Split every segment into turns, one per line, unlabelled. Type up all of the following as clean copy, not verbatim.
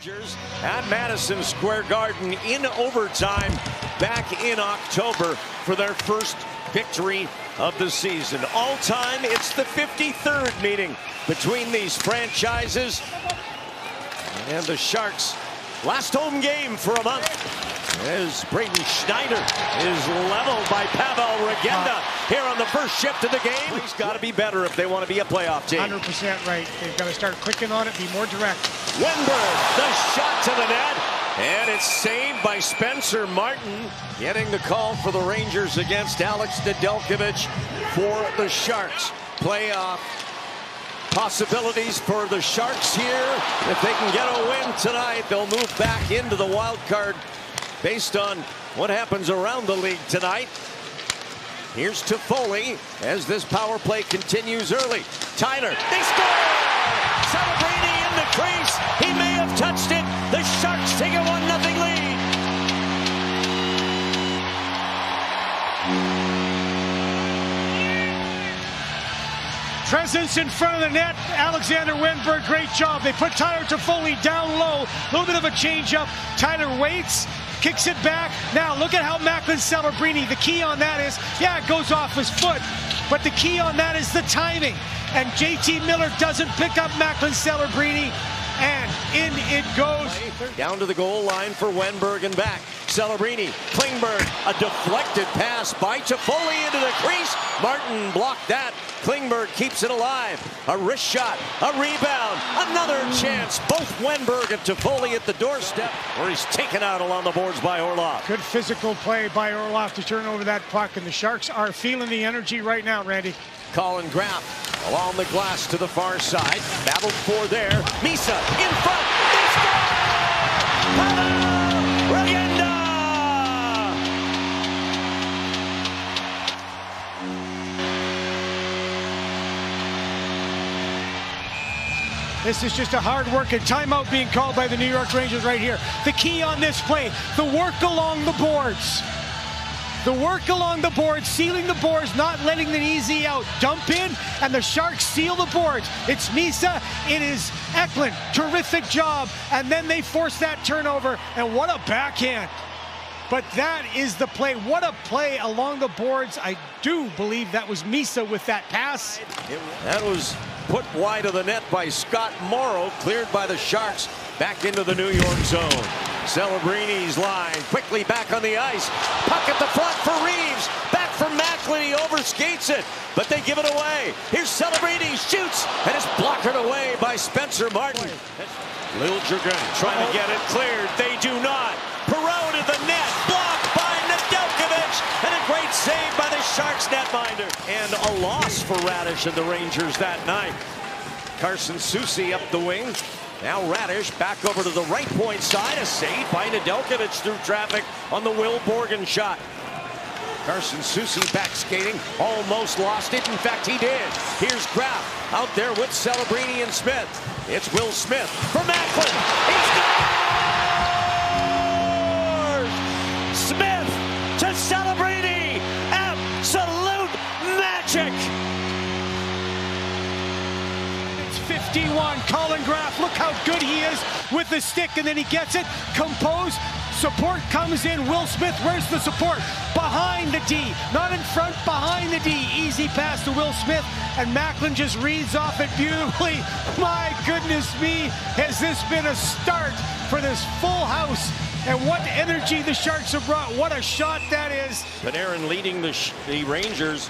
Rangers at Madison Square Garden in overtime back in October for their first victory of the season. All time, it's the 53rd meeting between these franchises. And the Sharks' last home game for a month as Braden Schneider is leveled by Pavel Regenda here on the first shift of the game. He's got to be better if they want to be a playoff team.
100% right. They've got to start clicking on it, be more direct.
Wenberg, the shot to the net, and it's saved by Spencer Martin, getting the call for the Rangers against Alex Nedeljkovic for the Sharks. Playoff possibilities for the Sharks here. If they can get a win tonight, they'll move back into the wild card based on what happens around the league tonight. Here's Toffoli as this power play continues early. Tyler, they score! Celebrini in the crease. He may have touched it. The Sharks take a 1-0 lead.
Presence in front of the net. Alexander Wenberg, great job. They put Tyler Toffoli down low. A little bit of a change-up. Tyler waits, kicks it back. Now look at how Macklin Celebrini, the key on that is, yeah, it goes off his foot, but the key on that is the timing. And JT Miller doesn't pick up Macklin Celebrini, and in it goes.
Down to the goal line for Wenberg and back. Celebrini, Klingberg, a deflected pass by Toffoli into the crease. Martin blocked that. Klingberg keeps it alive. A wrist shot, a rebound, another chance. Both Wenberg and Toffoli at the doorstep, where he's taken out along the boards by Orlov.
Good physical play by Orlov to turn over that puck, and the Sharks are feeling the energy right now, Randy.
Colin Graff along the glass to the far side. Battled for there. Misa in front. They score! Regenda!
This is just a hard-working timeout being called by the New York Rangers right here. The key on this play, the work along the boards. The work along the boards, sealing the boards, not letting the easy out. Dump in, and the Sharks seal the boards. It's Misa, it is Eklund. Terrific job, and then they force that turnover, and what a backhand. But that is the play. What a play along the boards. I do believe that was Misa with that pass.
That was put wide of the net by Scott Morrow, cleared by the Sharks back into the New York zone. Celebrini's line quickly back on the ice. Puck at the front for Reeves. Back for Macklin. He overskates it, but they give it away. Here's Celebrini, shoots, and it's blocked away by Spencer Martin. Liljegren trying to get it cleared. They do not. Perot to the net, blocked by Nedeljkovic, and a great save by the Sharks netminder. And a loss for Radish and the Rangers that night. Carson Soucy up the wing. Now Radish back over to the right point side. A save by Nedeljkovic through traffic on the Will Borgen shot. Carson Soucy back skating, almost lost it. In fact, he did. Here's Graff out there with Celebrini and Smith. It's Will Smith for Macklin. He scores! Smith to Celebrini. Absolute magic.
51, Colin Graff, look how good he is with the stick, and then he gets it, composed, support comes in, Will Smith, where's the support? Behind the D, not in front, behind the D, easy pass to Will Smith, and Macklin just reads off it beautifully. My goodness me, has this been a start for this full house, and what energy the Sharks have brought, what a shot that is.
Panarin leading the Rangers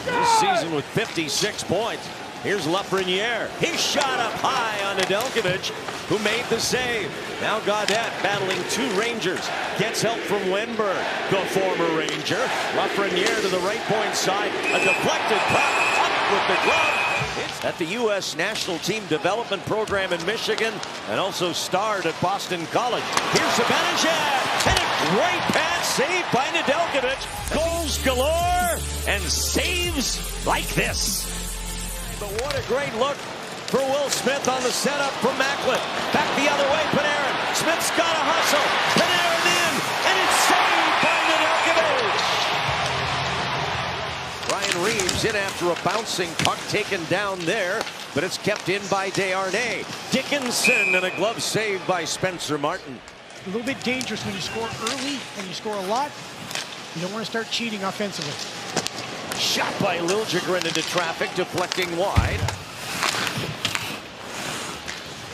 this season with 56 points. Here's Lafreniere. He shot up high on Nedeljkovic, who made the save. Now Gaudette battling two Rangers. Gets help from Wenberg, the former Ranger. Lafreniere to the right point side. A deflected puck up with the glove. It's at the U.S. National Team Development Program in Michigan, and also starred at Boston College. Here's Zibanejad, and a great pass saved by Nedeljkovic. Goals galore, and saves like this. But what a great look for Will Smith on the setup from Macklin. Back the other way, Panarin. Smith's got a hustle. Panarin in, and it's saved by Nedeljkovic. Ryan Reeves in after a bouncing puck taken down there but it's kept in by Desharnais. Dickinson and a glove save by Spencer Martin.
A little bit dangerous when you score early and you score a lot. You don't want to start cheating offensively.
Shot by Liljegren into traffic, deflecting wide.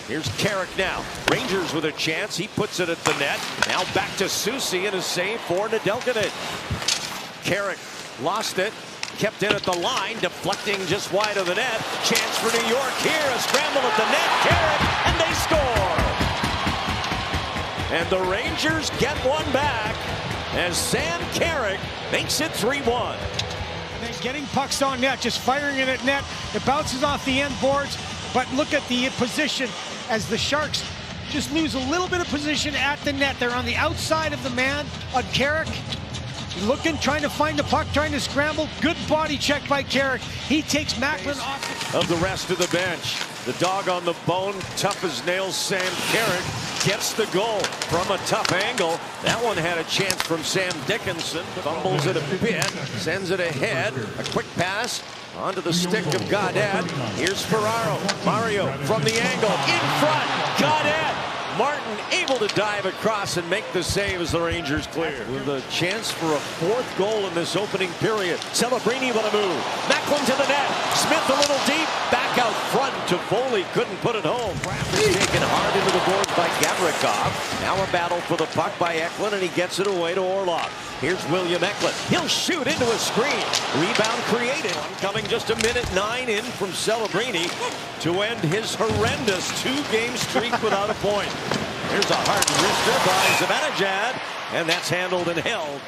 Here's Carrick now. Rangers with a chance. He puts it at the net. Now back to Soucy and a save for Nedeljkovic. Carrick lost it. Kept in at the line. Deflecting just wide of the net. Chance for New York here. A scramble at the net. Carrick, and they score. And the Rangers get one back as Sam Carrick makes it 3-1.
Getting pucks on net, just firing it at net. It bounces off the end boards. But look at the position as the Sharks just lose a little bit of position at the net. They're on the outside of the man on Carrick. Looking, trying to find the puck, trying to scramble. Good body check by Carrick. He takes Macklin off
of the rest of the bench. The dog on the bone, tough as nails. Sam Carrick gets the goal from a tough angle. That one had a chance from Sam Dickinson. Fumbles it a bit, sends it ahead. A quick pass onto the stick of Gaudette. Here's Ferraro. Mario from the angle. In front. Gaudette. Martin able to dive across and make the save as the Rangers clear. With a chance for a fourth goal in this opening period. Celebrini with a move. Macklin to the net. Smith a little deep. Back out front to Foley. Couldn't put it home. Taken hard into the boards by Gavrikov. Now a battle for the puck by Eklund, and he gets it away to Orlov. Here's William Eklund. He'll shoot into a screen. Rebound created. Coming just a minute 9 in from Celebrini to end his horrendous 2-game streak without a point. Here's a hard wrister by Zibanejad, and that's handled and held.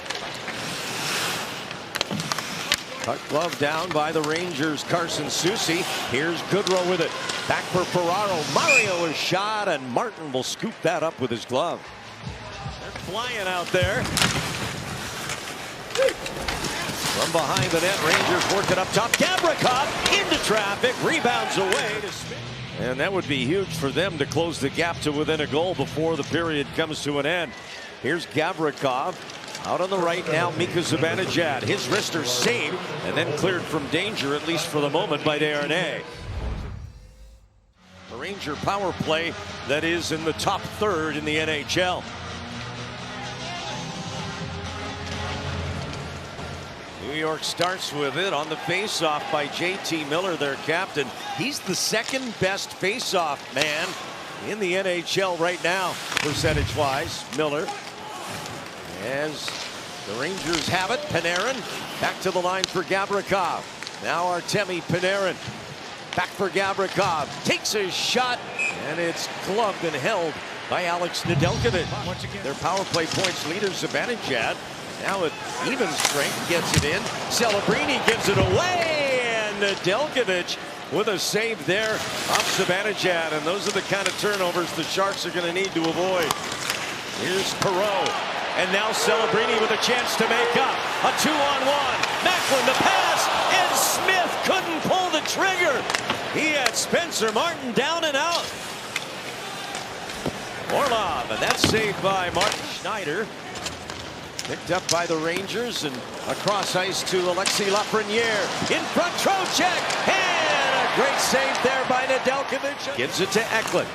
Puck glove down by the Rangers' Carson Soucy. Here's Goodrow with it. Back for Ferraro. Mario is shot, and Martin will scoop that up with his glove. They're flying out there. From behind the net, Rangers work it up top. Gavrikov into traffic, rebounds away to Smith. And that would be huge for them to close the gap to within a goal before the period comes to an end. Here's Gavrikov. Out on the right now, Mika Zibanejad. His wrister saved and then cleared from danger, at least for the moment, by Desharnais. The Ranger power play that is in the top third in the NHL. New York starts with it on the face-off by J.T. Miller, their captain. He's the second best face-off man in the NHL right now, percentage-wise. Miller. As the Rangers have it, Panarin back to the line for Gavrikov. Now Artemi Panarin back for Gavrikov. Takes a shot, and it's gloved and held by Alex Nedeljkovic.
Once again,
their power play points leader, Zibanejad. Now at even strength, gets it in. Celebrini gives it away, and Nedeljkovic with a save there off Zibanejad. And those are the kind of turnovers the Sharks are going to need to avoid. Here's Perreault. And now Celebrini with a chance to make up. A 2-on-1. Macklin the pass, and Smith couldn't pull the trigger. He had Spencer Martin down and out. Orlov, and that's saved by Martin Schneider. Picked up by the Rangers, and across ice to Alexis Lafreniere. In front, Trocheck, and a great save there by Nedeljkovic. Gives it to Eklund.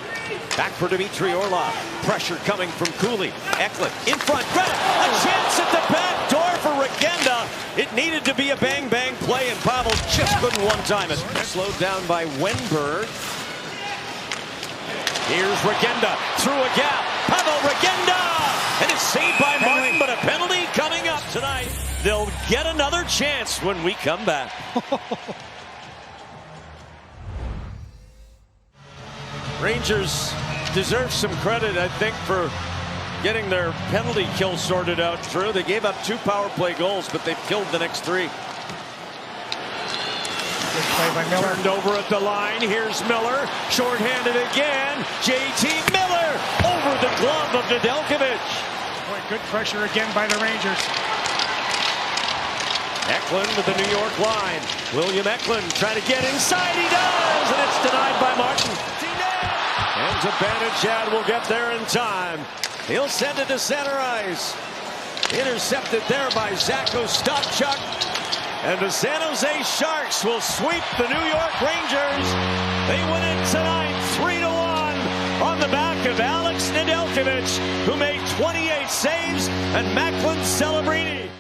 Back for Dmitry Orlov. Pressure coming from Cooley. Eklund in front. Greta, a chance at the back door for Regenda. It needed to be a bang-bang play, and Pavel just couldn't one-time it. Slowed down by Wenberg. Here's Regenda through a gap. Pavel Regenda! And it's saved by Martin, but a penalty coming up tonight. They'll get another chance when we come back. Rangers deserve some credit, I think, for getting their penalty kill sorted out. True, they gave up 2 power play goals, but they've killed the next 3.
Good play by Miller.
Turned over at the line. Here's Miller. Shorthanded again. J.T. Miller over the glove of Nedeljkovic.
Boy, good pressure again by the Rangers.
Eklund to the New York line. William Eklund trying to get inside. He does, and it's denied by Martin. And Zibanejad will get there in time. He'll send it to center ice. Intercepted there by Zach Ostapchuk. And the San Jose Sharks will sweep the New York Rangers. They win it tonight, 3-1, on the back of Alex Nedeljkovic, who made 28 saves, and Macklin Celebrini.